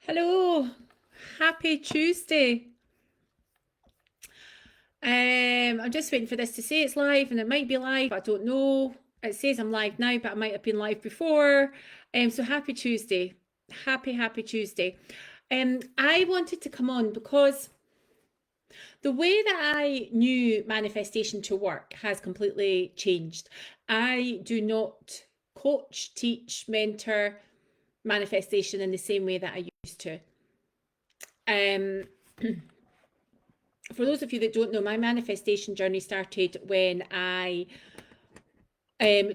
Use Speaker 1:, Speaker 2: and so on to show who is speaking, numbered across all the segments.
Speaker 1: Hello, happy Tuesday. I'm just waiting for this to say it's live, and it might be live. I don't know. It says I'm live now, but I might have been live before. So happy Tuesday, happy Tuesday. I wanted to come on because the way that I knew manifestation to work has completely changed. I do not coach, teach, mentor manifestation in the same way that I used to. Um, for those of you that don't know, my manifestation journey started when I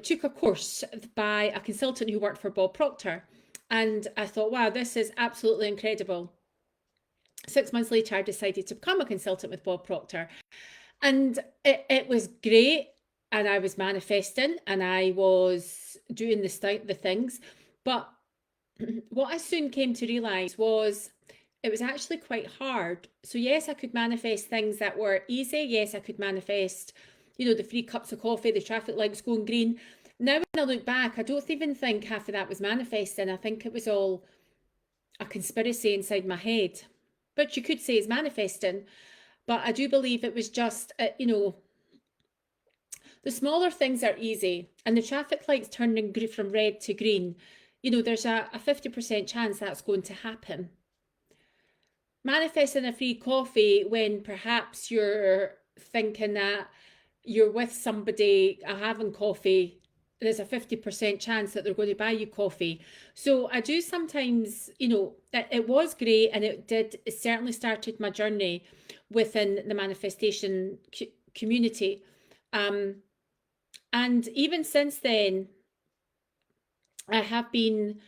Speaker 1: took a course by a consultant who worked for Bob Proctor. And I thought, wow, this is absolutely incredible. 6 months later, I decided to become a consultant with Bob Proctor. And it was great. And I was manifesting and I was doing the things. But what I soon came to realize was it was actually quite hard. So, yes, I could manifest things that were easy. Yes, I could manifest, the free cups of coffee, the traffic lights going green. Now, when I look back, I don't even think half of that was manifesting. I think it was all a conspiracy inside my head, which you could say is manifesting. But I do believe it was just, the smaller things are easy, and the traffic lights turning from red to green, there's a 50% chance that's going to happen. Manifesting a free coffee when perhaps you're thinking that you're with somebody having coffee, there's a 50% chance that they're going to buy you coffee. So I do sometimes, it was great, and it certainly started my journey within the manifestation community. And even since then, I have been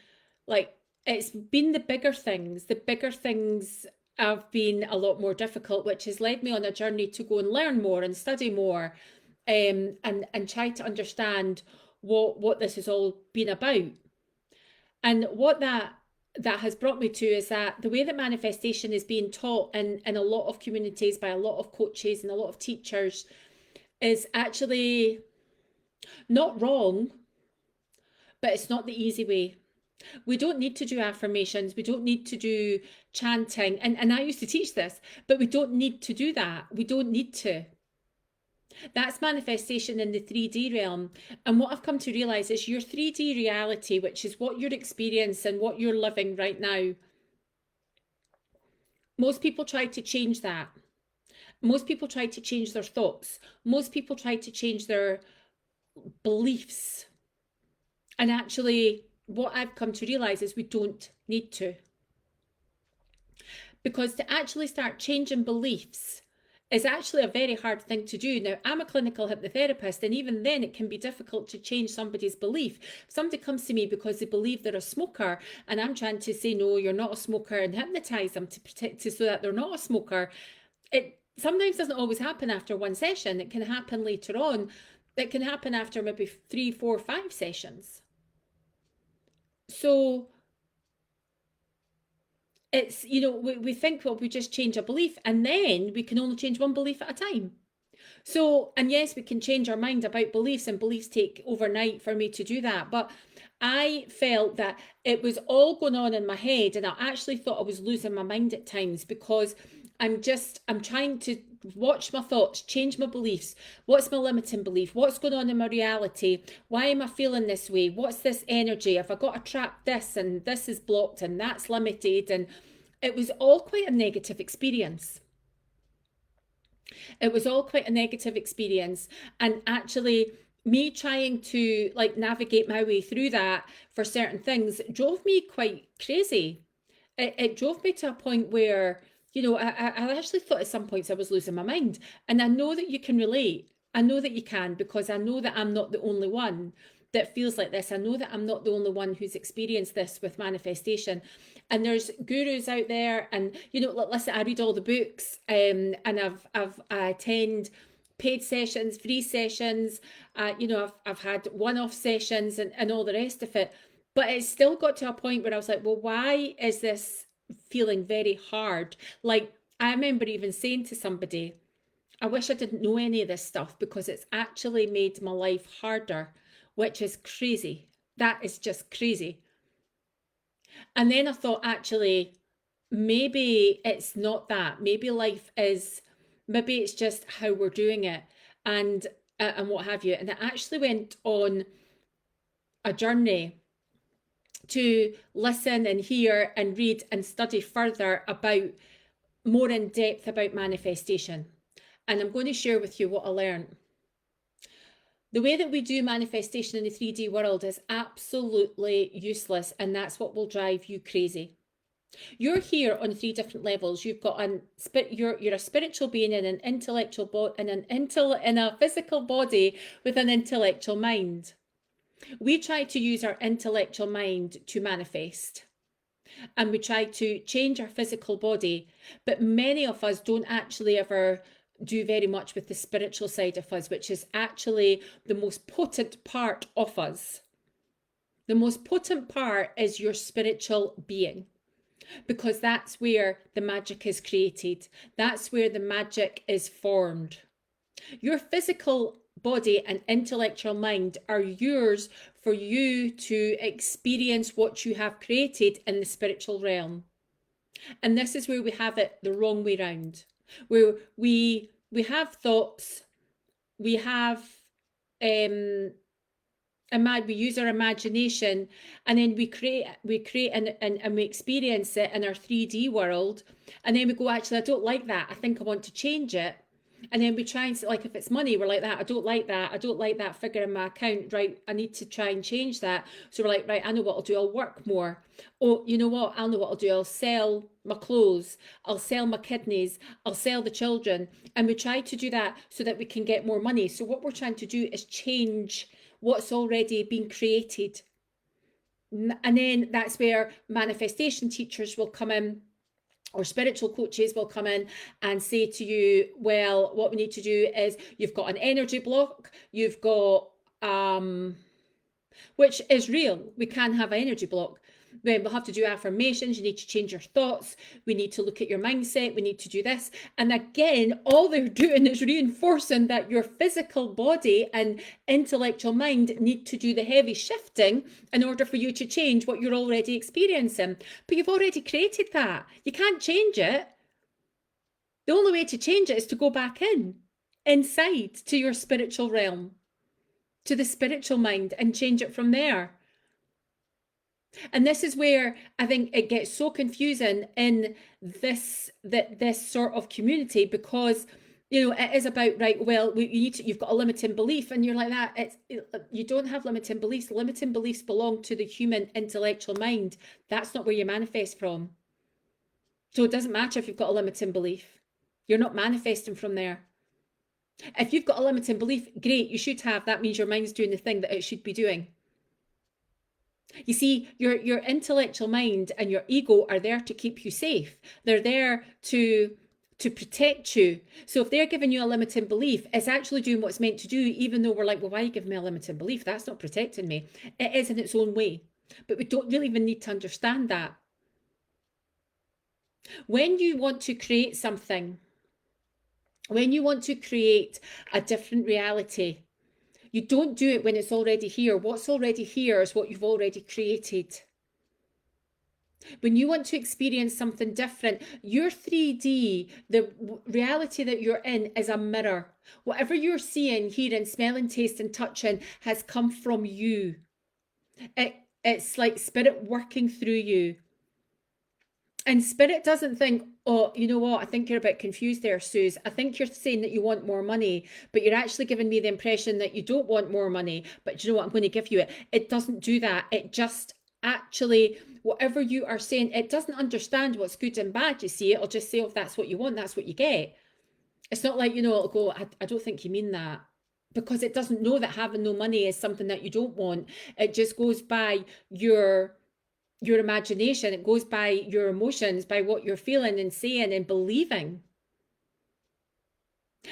Speaker 1: like, it's been the bigger things. The bigger things have been a lot more difficult, which has led me on a journey to go and learn more and study more, and try to understand what this has all been about. And what that has brought me to is that the way that manifestation is being taught in a lot of communities by a lot of coaches and a lot of teachers is actually not wrong, but it's not the easy way. We don't need to do affirmations. We don't need to do chanting. And I used to teach this, but we don't need to do that. We don't need to. That's manifestation in the 3D realm. And what I've come to realize is your 3D reality, which is what you're experiencing, what you're living right now. Most people try to change that. Most people try to change their thoughts. Most people try to change their beliefs. And actually, what I've come to realize is we don't need to. Because to actually start changing beliefs is actually a very hard thing to do. Now, I'm a clinical hypnotherapist, and even then it can be difficult to change somebody's belief. If somebody comes to me because they believe they're a smoker, and I'm trying to say, no, you're not a smoker, and hypnotize them to protect so that they're not a smoker, it sometimes doesn't always happen after one session. It can happen later on. It can happen after maybe 3, 4, 5 sessions. So it's, we think, well, we just change a belief, and then we can only change one belief at a time. So, and yes, we can change our mind about beliefs, and beliefs take overnight for me to do that. But I felt that it was all going on in my head, and I actually thought I was losing my mind at times because I'm trying to watch my thoughts, change my beliefs. What's my limiting belief? What's going on in my reality? Why am I feeling this way? What's this energy? Have I got to trap this, and this is blocked, and that's limited? And it was all quite a negative experience. It was all quite a negative experience. And actually, me trying to like navigate my way through that for certain things drove me quite crazy. It drove me to a point where, I actually thought at some points I was losing my mind. And I know that you can relate. I know that you can, because I know that I'm not the only one that feels like this. I know that I'm not the only one who's experienced this with manifestation. And there's gurus out there, and listen, I read all the books, and I attend paid sessions, free sessions, I've had one-off sessions, and all the rest of it. But it still got to a point where I was like, well, why is this feeling very hard? Like, I remember even saying to somebody, I wish I didn't know any of this stuff, because it's actually made my life harder, which is crazy. That is just crazy. And then I thought, actually, maybe it's not that. Maybe life is, maybe it's just how we're doing it, and what have you. And I actually went on a journey to listen and hear and read and study further about, more in depth about manifestation. And I'm going to share with you what I learned. The way that we do manifestation in the 3D world is absolutely useless, and that's what will drive you crazy. You're here on three different levels. You've got you're a spiritual being in an intellectual in a physical body with an intellectual mind. We try to use our intellectual mind to manifest, and we try to change our physical body, but many of us don't actually ever do very much with the spiritual side of us, which is actually the most potent part of us. The most potent part is your spiritual being, because that's where the magic is created. That's where the magic is formed. Your physical body and intellectual mind are yours for you to experience what you have created in the spiritual realm. And this is where we have it the wrong way round, where we have thoughts, we have we use our imagination, and then we create and we experience it in our 3D world, and then we go, actually, I don't like that, I think I want to change it. And then we try and, like, if it's money, we're like, that, I don't like that figure in my account, right, I need to try and change that. So we're like, right, I know what I'll do, I'll work more. Oh, you know what, I'll know what I'll do, I'll sell my clothes, I'll sell my kidneys, I'll sell the children. And we try to do that so that we can get more money. So what we're trying to do is change what's already been created. And then that's where manifestation teachers will come in, or spiritual coaches will come in and say to you, well, what we need to do is, you've got an energy block, you've got which is real, we can have an energy block. We'll have to do affirmations, you need to change your thoughts, we need to look at your mindset, we need to do this. And again, all they're doing is reinforcing that your physical body and intellectual mind need to do the heavy shifting in order for you to change what you're already experiencing. But you've already created that. You can't change it. The only way to change it is to go back inside to your spiritual realm, to the spiritual mind, and change it from there. And this is where I think it gets so confusing in this sort of community, because it is about, right, well, you've got a limiting belief, and you're like, that you don't have limiting beliefs. Limiting beliefs belong to the human intellectual mind. That's not where you manifest from. So it doesn't matter if you've got a limiting belief. You're not manifesting from there. If you've got a limiting belief, great, you should have. That means your mind's doing the thing that it should be doing. You see, your intellectual mind and your ego are there to keep you safe. They're there to protect you. So if they're giving you a limiting belief, it's actually doing what's meant to do, even though we're like, well, why are you giving me a limiting belief? That's not protecting me. It is in its own way. But we don't really even need to understand that. When you want to create something, when you want to create a different reality, you don't do it when it's already here. What's already here is what you've already created. When you want to experience something different, your 3D, the reality that you're in, is a mirror. Whatever you're seeing, hearing, smelling, tasting, touching has come from you. It's like spirit working through you. And spirit doesn't think, oh, you know what, I think you're a bit confused there, Suze. I think you're saying that you want more money, but you're actually giving me the impression that you don't want more money. But you know what, I'm going to give you it. It doesn't do that. It just actually, whatever you are saying, it doesn't understand what's good and bad, you see. It'll just say, if that's what you want, that's what you get. It's not like, it'll go, I don't think you mean that. Because it doesn't know that having no money is something that you don't want. It just goes by your imagination, it goes by your emotions, by what you're feeling and saying and believing.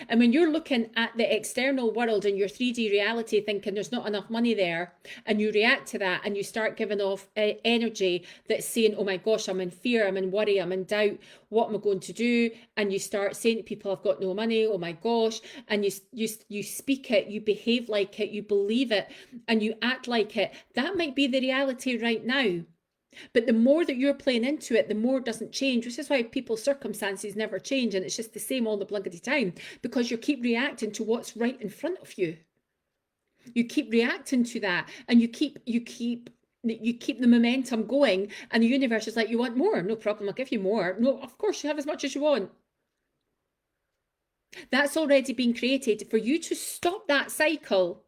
Speaker 1: And when you're looking at the external world in your 3D reality, thinking there's not enough money there, and you react to that, and you start giving off energy that's saying, oh my gosh, I'm in fear, I'm in worry, I'm in doubt, what am I going to do? And you start saying to people, I've got no money, oh my gosh, and you speak it, you behave like it, you believe it, and you act like it. That might be the reality right now. But the more that you're playing into it, the more it doesn't change, which is why people's circumstances never change and it's just the same all the bloody time, because you keep reacting to what's right in front of you. You keep reacting to that, and you keep the momentum going, and the universe is like, you want more? No problem, I'll give you more. No, of course you have as much as you want. That's already been created. For you to stop that cycle,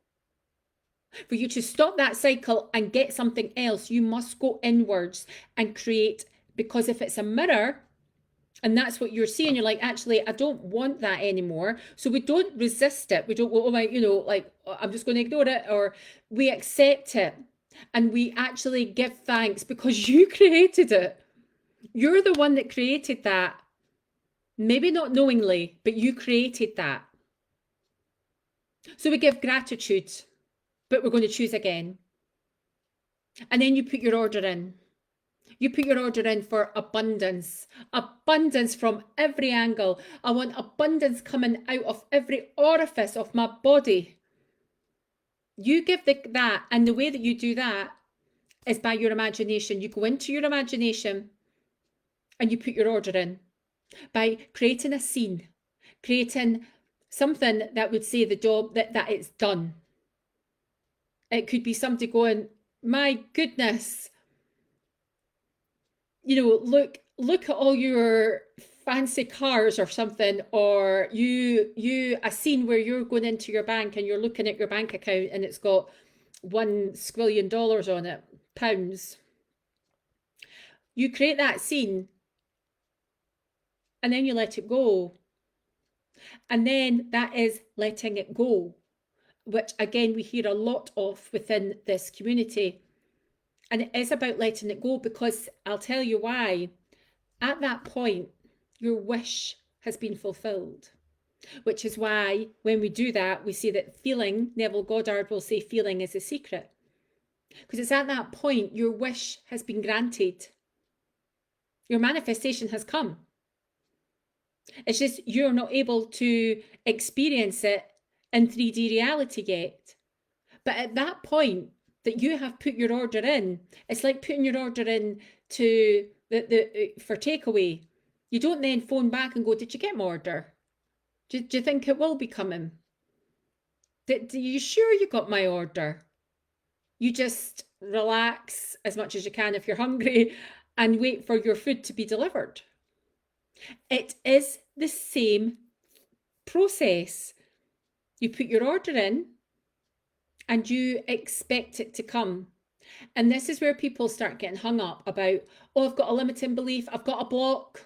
Speaker 1: and get something else, you must go inwards and create. Because if it's a mirror, and that's what you're seeing, you're like, actually, I don't want that anymore. So we don't resist it. We don't go, oh my, like, I'm just going to ignore it, or we accept it. And we actually give thanks because you created it. You're the one that created that. Maybe not knowingly, but you created that. So we give gratitude, but we're going to choose again. And then you put your order in. You put your order in for abundance. Abundance from every angle. I want abundance coming out of every orifice of my body. You give that, and the way that you do that is by your imagination. You go into your imagination and you put your order in by creating a scene, creating something that would say the job that it's done. It could be somebody going, my goodness, look at all your fancy cars or something, or a scene where you're going into your bank and you're looking at your bank account and it's got $1 squillion on it, pounds. You create that scene and then you let it go. And then that is letting it go, which again, we hear a lot of within this community. And it is about letting it go, because I'll tell you why. At that point, your wish has been fulfilled, which is why when we do that, we say that feeling, Neville Goddard will say feeling is a secret. Because it's at that point, your wish has been granted. Your manifestation has come. It's just you're not able to experience it in 3D reality yet. But at that point that you have put your order in, it's like putting your order in to for takeaway. You don't then phone back and go, did you get my order? Do you think it will be coming? Are you sure you got my order? You just relax as much as you can if you're hungry and wait for your food to be delivered. It is the same process. You put your order in and you expect it to come. And this is where people start getting hung up about, oh, I've got a limiting belief, I've got a block,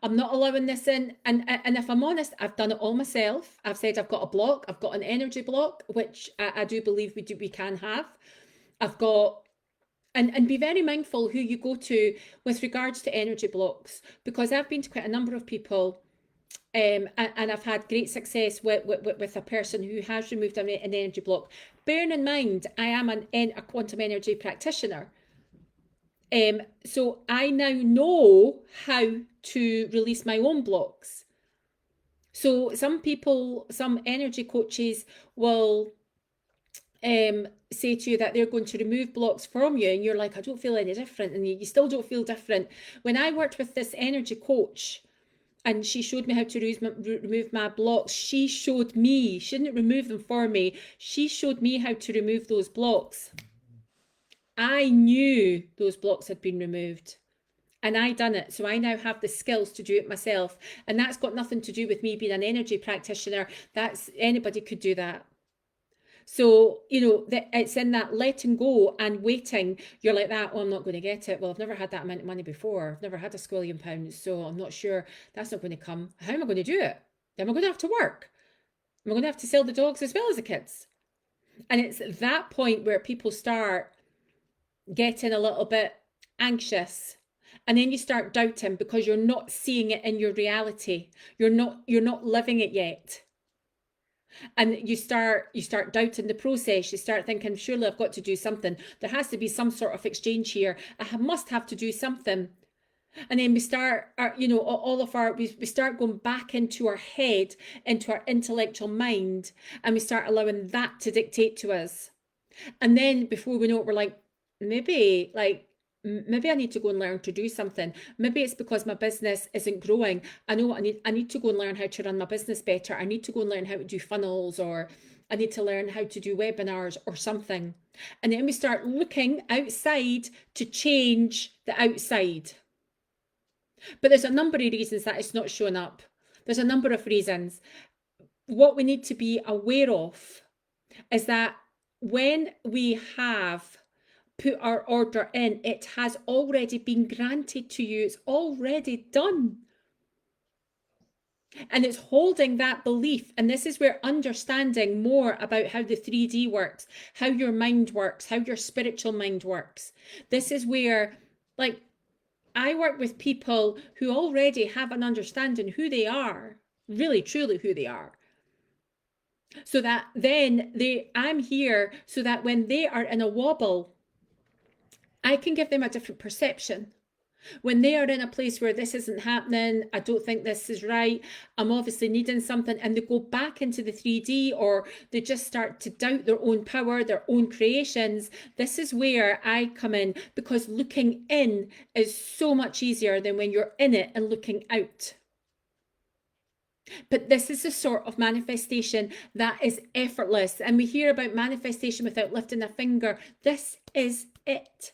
Speaker 1: I'm not allowing this in. And if I'm honest, I've done it all myself. I've said I've got a block, I've got an energy block, which I do believe we can have. I've got, and be very mindful who you go to with regards to energy blocks, because I've been to quite a number of people, and I've had great success with a person who has removed an energy block. Bearing in mind, I am a quantum energy practitioner. So I now know how to release my own blocks. So some energy coaches will say to you that they're going to remove blocks from you, and you're like, I don't feel any different, and you still don't feel different. When I worked with this energy coach and she showed me how to remove my blocks, she didn't remove them for me, she showed me how to remove those blocks. I knew those blocks had been removed and I done it. So I now have the skills to do it myself. And that's got nothing to do with me being an energy practitioner. Anybody could do that. So, it's in that letting go and waiting. You're like that, oh, I'm not going to get it. Well, I've never had that amount of money before. I've never had £1 squillion, so I'm not sure that's not going to come. How am I going to do it? Am I going to have to work? Am I going to have to sell the dogs as well as the kids? And it's that point where people start getting a little bit anxious. And then you start doubting because you're not seeing it in your reality. You're not living it yet. And you start doubting the process. You start thinking, surely I've got to do something. There has to be some sort of exchange here. I must have to do something. And then we start, we start going back into our head, into our intellectual mind, and we start allowing that to dictate to us. And then before we know it, we're like, maybe, like, maybe I need to go and learn to do something. Maybe it's because my business isn't growing. I know what I need to go and learn how to run my business better. I need to go and learn how to do funnels, or I need to learn how to do webinars or something. And then we start looking outside to change the outside. But there's a number of reasons that it's not showing up. There's a number of reasons. What we need to be aware of is that when we have put our order in, it has already been granted to you. It's already done. And it's holding that belief. And this is where understanding more about how the 3D works, how your mind works, how your spiritual mind works. This is where, like, I work with people who already have an understanding who they are, really, truly who they are. So that then I'm here so that when they are in a wobble, I can give them a different perception. When they are in a place where this isn't happening, I don't think this is right, I'm obviously needing something, and they go back into the 3D, or they just start to doubt their own power, their own creations, this is where I come in, because looking in is so much easier than when you're in it and looking out. But this is the sort of manifestation that is effortless. And we hear about manifestation without lifting a finger. This is it.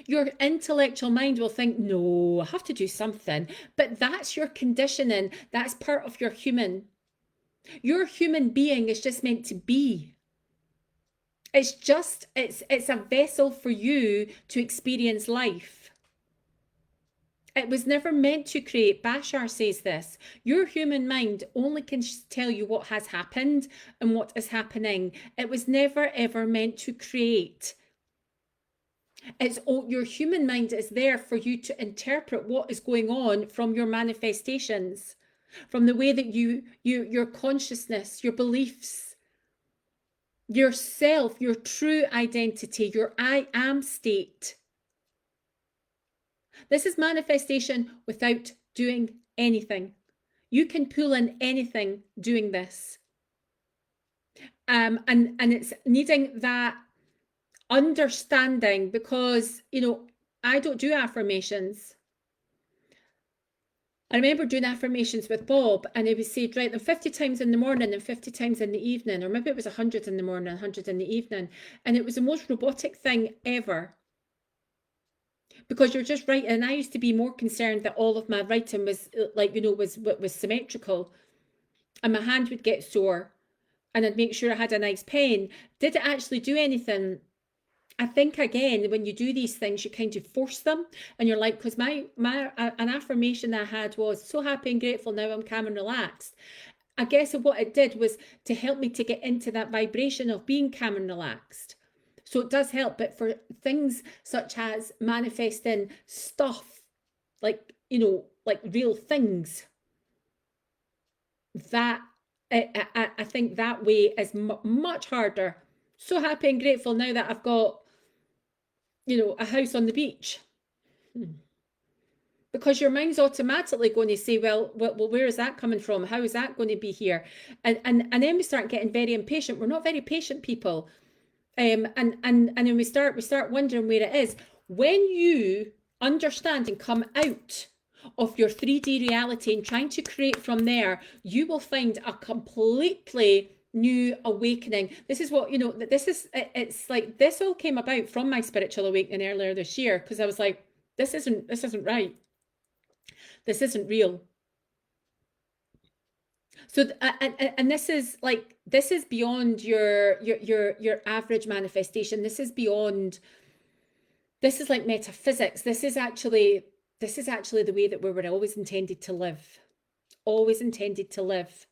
Speaker 1: Your intellectual mind will think, no, I have to do something. But that's your conditioning. That's part of your human. Your human being is just meant to be. It's a vessel for you to experience life. It was never meant to create. Bashar says this. Your human mind only can tell you what has happened and what is happening. It was never ever meant to create. Your human mind is there for you to interpret what is going on from your manifestations, from the way that your consciousness, your beliefs, yourself, your true identity, your I am state. This is manifestation without doing anything. You can pull in anything doing this. And it's needing that understanding, because, I don't do affirmations. I remember doing affirmations with Bob, and he would say, write them 50 times in the morning and 50 times in the evening, or maybe it was 100 in the morning, 100 in the evening. And it was the most robotic thing ever, because you're just writing. And I used to be more concerned that all of my writing was was symmetrical, and my hand would get sore, and I'd make sure I had a nice pen. Did it actually do anything? I think, again, when you do these things, you kind of force them, and you're like, because an affirmation I had was, so happy and grateful, now I'm calm and relaxed. I guess what it did was to help me to get into that vibration of being calm and relaxed. So it does help. But for things such as manifesting stuff, like real things, that I think that way is much harder. So happy and grateful now that I've got a house on the beach. Because your mind's automatically going to say, well, where is that coming from? How is that going to be here? And then we start getting very impatient. We're not very patient people. And then we start wondering where it is. When you understand and come out of your 3D reality and trying to create from there, you will find a completely new awakening. This is what, it's like, this all came about from my spiritual awakening earlier this year, because I was like, this isn't right. This isn't real. So and this is beyond your average manifestation. This is like metaphysics. This is actually the way that we were always intended to live. Always intended to live.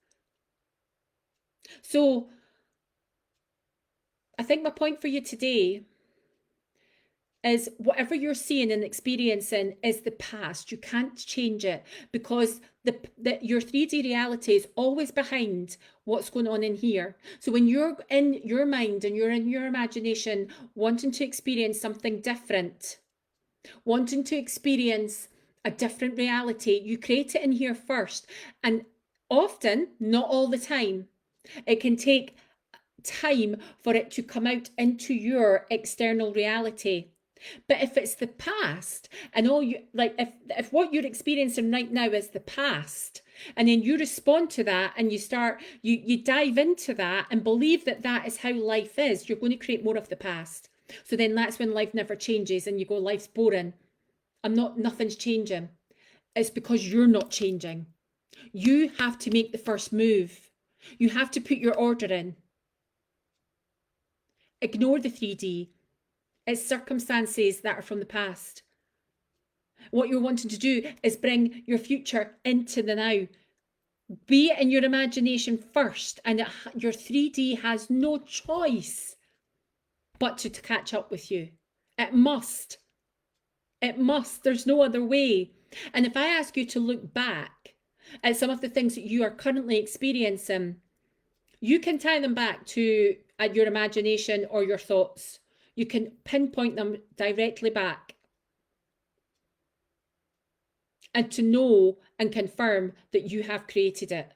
Speaker 1: So I think my point for you today is, whatever you're seeing and experiencing is the past. You can't change it, because your 3D reality is always behind what's going on in here. So when you're in your mind and you're in your imagination wanting to experience something different, wanting to experience a different reality, you create it in here first. And often, not all the time, it can take time for it to come out into your external reality. But if it's the past and all you like, if what you're experiencing right now is the past, and then you respond to that and you dive into that and believe that that is how life is, you're going to create more of the past. So then that's when life never changes and you go, life's boring. Nothing's changing. It's because you're not changing. You have to make the first move. You have to put your order in. Ignore the 3D. It's circumstances that are from the past. What you're wanting to do is bring your future into the now. Be it in your imagination first, and your 3D has no choice but to catch up with you. It must. It must. There's no other way. And if I ask you to look back at some of the things that you are currently experiencing, you can tie them back to your imagination or your thoughts. You can pinpoint them directly back. And to know and confirm that you have created it.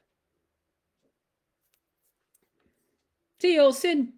Speaker 1: See you all soon.